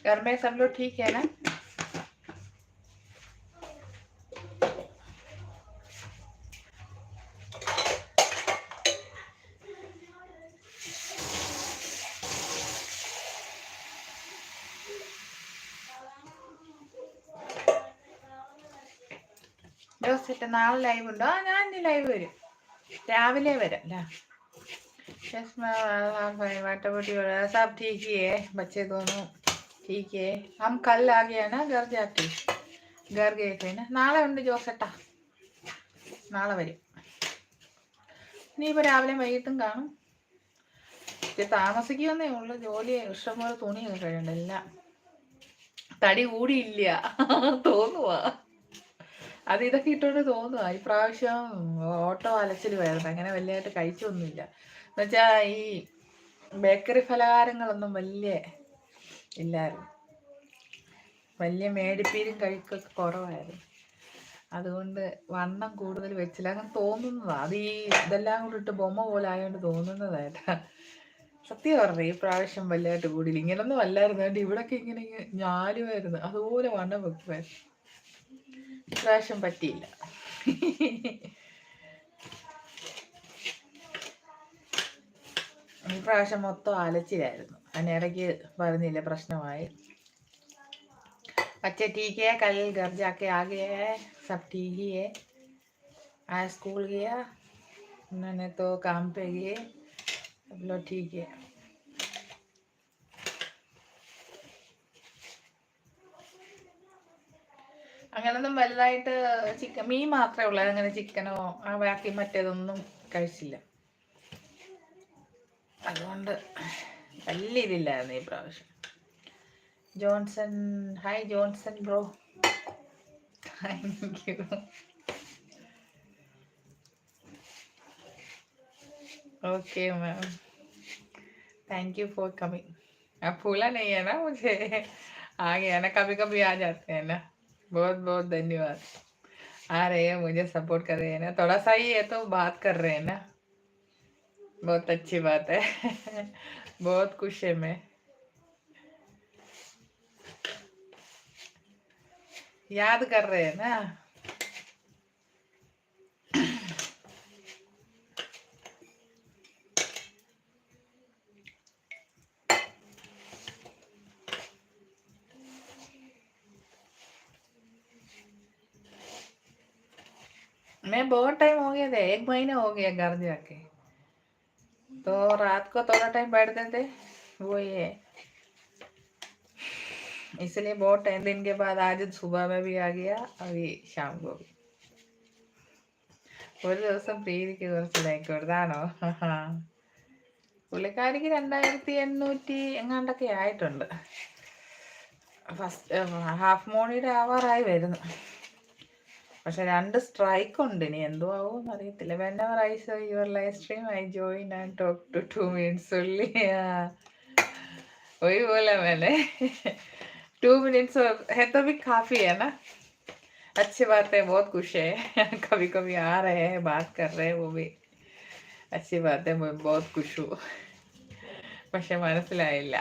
घर में सब लोग ठीक है ना? ജോസേട്ട നാളെ ലൈവ് ഉണ്ടോ? ആ ഞാൻ ഇനി ലൈവ് വരും, രാവിലെ വരാം അല്ലേ? यस मैम वाटरबोटी सब ठीक ही है, बच्चे दोनों ठीक है. हम कल आ गया ना घर जाके, घर गए थे ना. നാളെ ഉണ്ട് ജോസേട്ടാ, നാളെ വരും. ഇനിയിപ്പോൾ രാവിലെ വൈകിട്ടും കാണും. താമസിക്കുമെന്നേ ഉള്ളു, ജോലി ഇഷ്ടംപോലെ തുണിയൊക്കെ കഴിയണ്ട. എല്ലാം തടി കൂടിയില്ല തോന്നുവാ. അത് ഇതൊക്കെ ഇട്ടോണ്ട് തോന്നുവാ ഇപ്രാവശ്യം ഓട്ടോ അലച്ചിലുമായിരുന്നു, അങ്ങനെ വലിയതായിട്ട് കഴിച്ചൊന്നുമില്ല. എന്നുവെച്ചാൽ ഈ ബേക്കറി ഫലഹാരങ്ങളൊന്നും വലിയ ഇല്ലായിരുന്നു, വലിയ മേടിപ്പീരും കഴിക്കൊക്കെ കുറവായിരുന്നു. അതുകൊണ്ട് വണ്ണം കൂടുതൽ വെച്ചില്ല, അങ്ങനെ തോന്നുന്നതാ. അത് ഈ ഇതെല്ലാം കൂടി ഇട്ട് ബൊമ്മ പോലെ ആയതുകൊണ്ട് തോന്നുന്നതായിട്ടാ. സത്യം പറഞ്ഞേ ഈ പ്രാവശ്യം വലുതായിട്ട് കൂടിയില്ല. ഇങ്ങനൊന്നും അല്ലായിരുന്നു, അതുകൊണ്ട് ഇവിടൊക്കെ ഇങ്ങനെ ഞാലുമായിരുന്നു, അതുപോലെ വണ്ണം വെക്കുമായിരുന്നു. ഇപ്രാവശ്യം പറ്റിയില്ല. ഈ പ്രാവശ്യം മൊത്തം അലച്ചിലായിരുന്നു, അതിനിടയ്ക്ക് പറഞ്ഞില്ല പ്രശ്നമായി. बच्चे ठीक है, कल घर जाके आ गए हैं, सब ठीक ही है. आज स्कूल गया, उन्होंने तो काम पे गए, सब लोग ठीक है. അങ്ങനൊന്നും വലുതായിട്ട് ചിക്കൻ മീൻ മാത്രമേ ഉള്ളൂ, അങ്ങനെ ചിക്കനോ ബാക്കി മറ്റേതൊന്നും കഴിച്ചില്ല. അതുകൊണ്ട് വലിയ ഇതില്ലായിരുന്നു ഈ പ്രാവശ്യം. Johnson, hi Johnson bro, thank you. Okay ma'am, thank you for coming. अब भूला नहीं है ना मुझे, आ गया ना, कभी कभी आ जाते हैं ना. बहुत बहुत धन्यवाद, आ रहे हैं मुझे सपोर्ट कर रहे हैं ना. थोड़ा सा ही है तो बात कर रहे हैं ना, बहुत अच्छी बात है. बहुत खुश है मैं, याद कर रहे हैं ना. मैं बहुत टाइम हो गया था, 1 महीना हो गया घर जाके. तो रात को थोड़ा टाइम बैठते थे, वो ही है. इसलिए बहुत टाइम दिन के बाद आज सुबह में भी आ गया, अभी शाम को भी. ഒരു ദിവസം പ്രീതിക്ക് കുറച്ച് ലൈക്ക് കൊടുത്താണോ? പുള്ളിക്കാരിക്ക് 2800 എങ്ങാണ്ടൊക്കെ ആയിട്ടുണ്ട്. ഫസ്റ്റ് ഹാഫ് മോണിയുടെ ആവാറായി വരുന്നു. പക്ഷെ 2 സ്ട്രൈക്ക് ഉണ്ട്, ഇനി എന്തോ ആവുമെന്ന് അറിയത്തില്ല. whenever I saw your live stream I join and talk to 2 minutes only. वही बोला मैंने. 2 minutes है तो भी काफी है ना. अच्छी बात है, बहुत खुश है. कभी कभी आ रहे हैं, बात कर रहे हैं, वो भी अच्छी बात है. मैं बहुत खुश हूँ. പക്ഷെ മനസ്സിലായില്ല,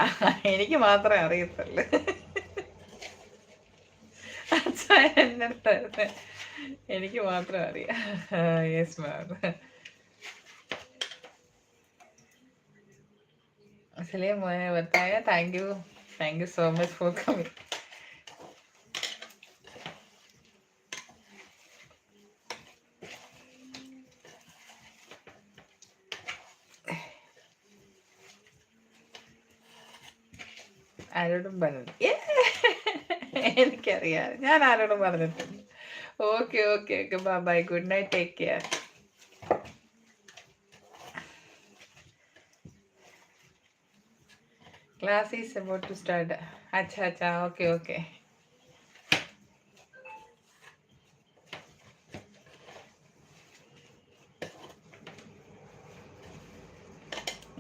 എനിക്ക് മാത്രമേ അറിയത്തുള്ളൂ. അച്ഛാ എൻ്റെ അടുത്തായിരുന്നു, എനിക്ക് മാത്രം അറിയാം. Yes ma'am. इसलिए मैंने बताया. Thank you so much for coming. ആരോടും പറഞ്ഞു എനിക്കറിയാം, ഞാൻ ആരോടും പറഞ്ഞിട്ടില്ല. Okay okay okay, bye bye, good night, take care. Class is about to start. अच्छा अच्छा, okay okay.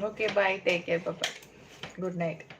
Okay, bye. Take care. Bye bye. Good night.